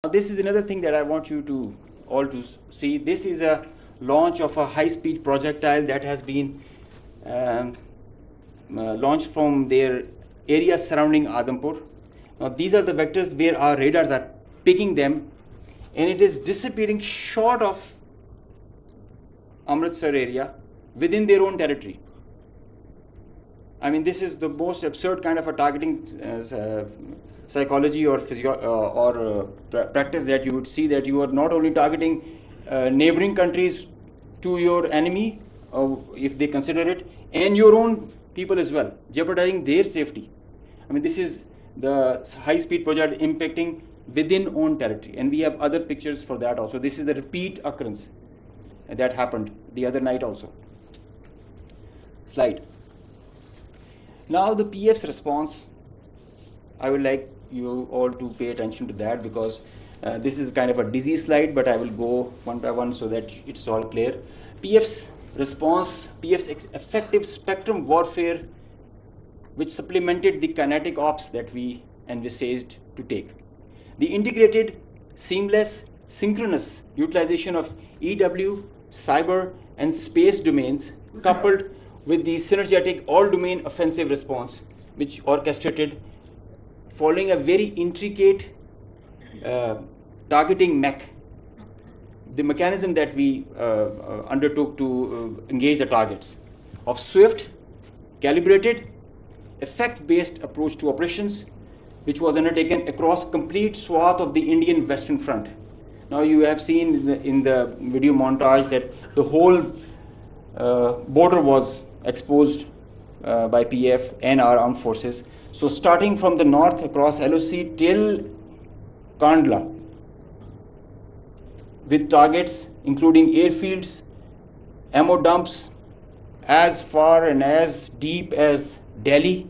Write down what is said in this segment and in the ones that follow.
Now this is another thing that I want you to all to see. This is a launch of a high-speed projectile that has been launched from their area surrounding Adampur. Now these are the vectors where our radars are picking them, and it is disappearing short of Amritsar area within their own territory. I mean, this is the most absurd kind of a targeting psychology or practice that you would see, that you are not only targeting neighboring countries to your enemy, if they consider it, and your own people as well, jeopardizing their safety. I mean, this is the high-speed project impacting within own territory, and we have other pictures for that also. This is the repeat occurrence that happened the other night also. Slide. Now the PF's response, I would like you all to pay attention to that, because this is kind of a dizzy slide, but I will go one by one so that it's all clear. PF's response, PF's effective spectrum warfare, which supplemented the kinetic ops that we envisaged to take. The integrated, seamless, synchronous utilization of EW, cyber, and space domains, coupled with the synergetic all-domain offensive response, which orchestrated following a very intricate targeting mech, the mechanism that we undertook to engage the targets, of swift, calibrated, effect-based approach to operations, which was undertaken across complete swath of the Indian Western Front. Now you have seen in the video montage that the whole border was exposed by PF and our armed forces. So starting from the north across LOC till Kandla, with targets including airfields, ammo dumps, as far and as deep as Delhi.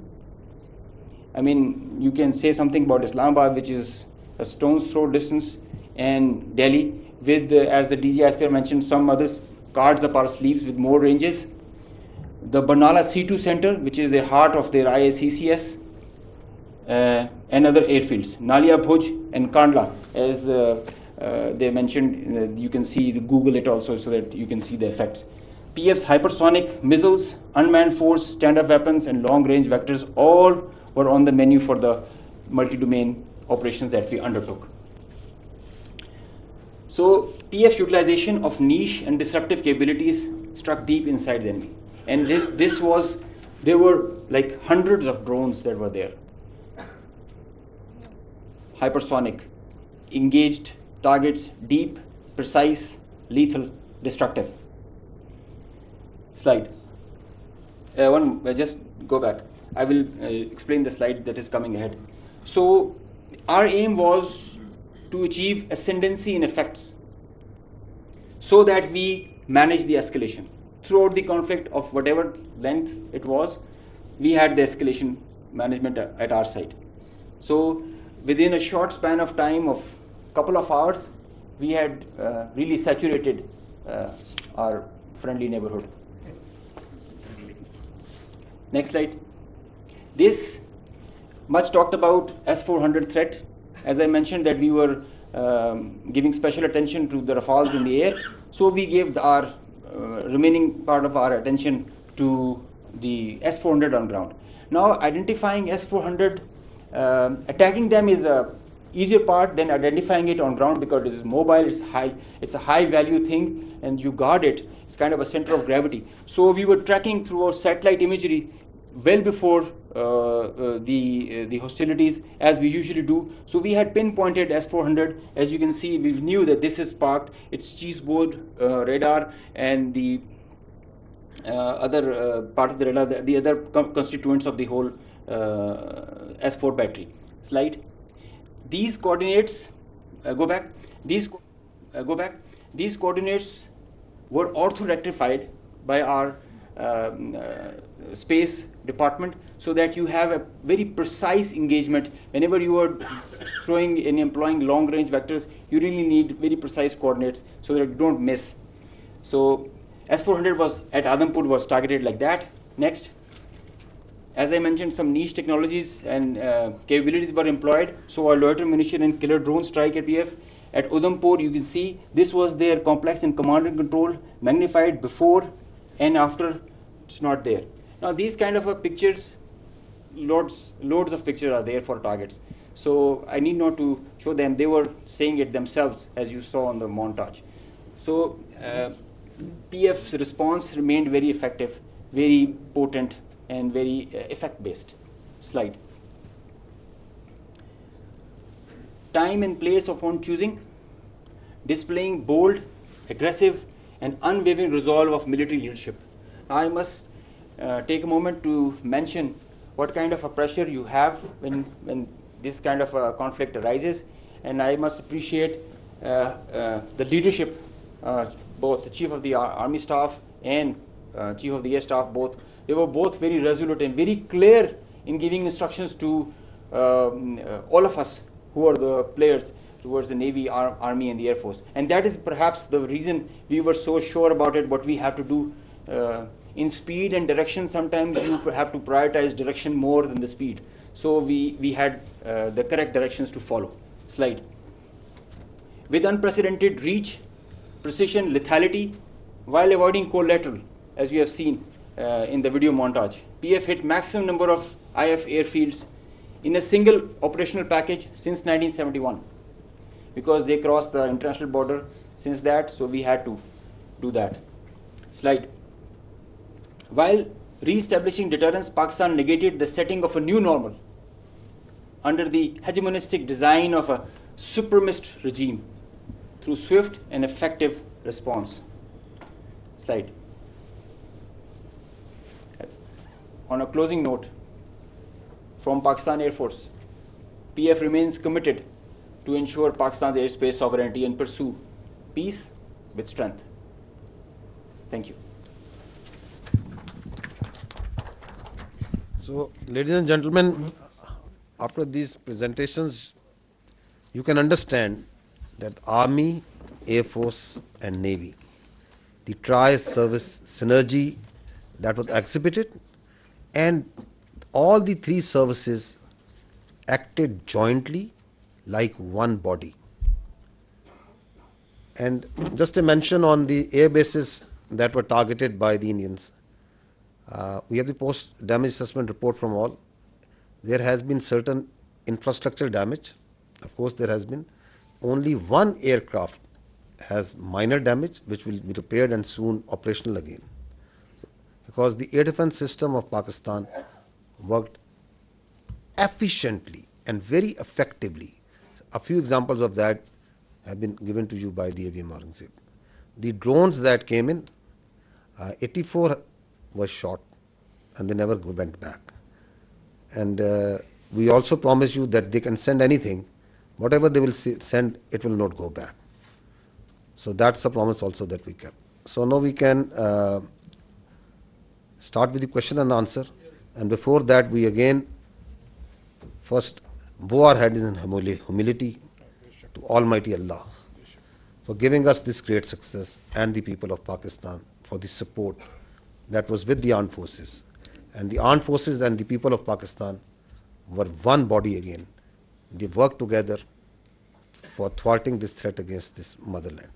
I mean, you can say something about Islamabad, which is a stone's throw distance, and Delhi, with, as the DG ISPR mentioned, some others cards up our sleeves with more ranges. The Barnala C2 center, which is the heart of their IACCS, and other airfields, Nalia Bhuj and Kandla, as they mentioned. You can see, Google it also so that you can see the effects. PF's hypersonic missiles, unmanned force, stand-up weapons, and long-range vectors all were on the menu for the multi-domain operations that we undertook. So PF utilization of niche and disruptive capabilities struck deep inside the enemy. And there were like hundreds of drones that were there. Hypersonic, engaged targets, deep, precise, lethal, destructive. Slide. Just go back. I will explain the slide that is coming ahead. So our aim was to achieve ascendancy in effects so that we manage the escalation. Throughout the conflict of whatever length it was, we had the escalation management at our side. So within a short span of time of a couple of hours, we had really saturated our friendly neighborhood. Next slide. This much talked about S-400 threat. As I mentioned that we were giving special attention to the Rafales in the air, so we gave our remaining part of our attention to the S-400 on ground. Now identifying S-400, attacking them is a easier part than identifying it on ground, because it is mobile, it's a high value thing, and you guard it. It's kind of a center of gravity. So we were tracking through our satellite imagery well before the hostilities, as we usually do. So we had pinpointed S-400. As you can see, we knew that this is parked. It's cheeseboard radar, and the other part of the radar, the other constituents of the whole S4 battery. Slide. These coordinates, go back. These coordinates were ortho-rectified by our space department, so that you have a very precise engagement. Whenever you are throwing and employing long-range vectors, you really need very precise coordinates so that you don't miss. So S-400 was at Adampur was targeted like that. Next. As I mentioned, some niche technologies and capabilities were employed. So our loiter munition and killer drone strike at PF. At Udhampur, you can see this was their complex and command and control, magnified before and after. It's not there. Now these kind of pictures, loads of pictures are there for targets. So I need not to show them. They were saying it themselves, as you saw on the montage. So PF's response remained very effective, very potent, and very effect-based. Slide. Time and place of own choosing, displaying bold, aggressive, and unwavering resolve of military leadership. Now I must take a moment to mention what kind of a pressure you have when this kind of a conflict arises, and I must appreciate the leadership, both the Chief of the Army Staff and Chief of the Air Staff, both. They were both very resolute and very clear in giving instructions to all of us who are the players towards the Navy, Army, and the Air Force. And that is perhaps the reason we were so sure about it, what we have to do. In speed and direction, sometimes you have to prioritize direction more than the speed. So we had the correct directions to follow. Slide. With unprecedented reach, precision, lethality, while avoiding collateral, as you have seen in the video montage. PF hit maximum number of IAF airfields in a single operational package since 1971, because they crossed the international border since that, so we had to do that. Slide. While re-establishing deterrence, Pakistan negated the setting of a new normal under the hegemonistic design of a supremacist regime through swift and effective response. Slide. On a closing note, from Pakistan Air Force, PF remains committed to ensure Pakistan's airspace sovereignty and pursue peace with strength. Thank you. So, ladies and gentlemen, after these presentations, you can understand that Army, Air Force, and Navy, the tri-service synergy that was exhibited, and all the three services acted jointly like one body. And just a mention on the air bases that were targeted by the Indians. We have the post-damage assessment report from all. There has been certain infrastructure damage. Of course, there has been. Only one aircraft has minor damage, which will be repaired and soon operational again. So, because the air defense system of Pakistan worked efficiently and very effectively. A few examples of that have been given to you by the Marshal Aurangzeb. The drones that came in, 84 was shot and they never went back. And we also promise you that they can send anything. Whatever they will send, it will not go back. So that's a promise also that we kept. So now we can start with the question and answer. And before that, we again first bow our heads in humility to Almighty Allah for giving us this great success, and the people of Pakistan for the support that was with the armed forces. And the armed forces and the people of Pakistan were one body again. They worked together for thwarting this threat against this motherland.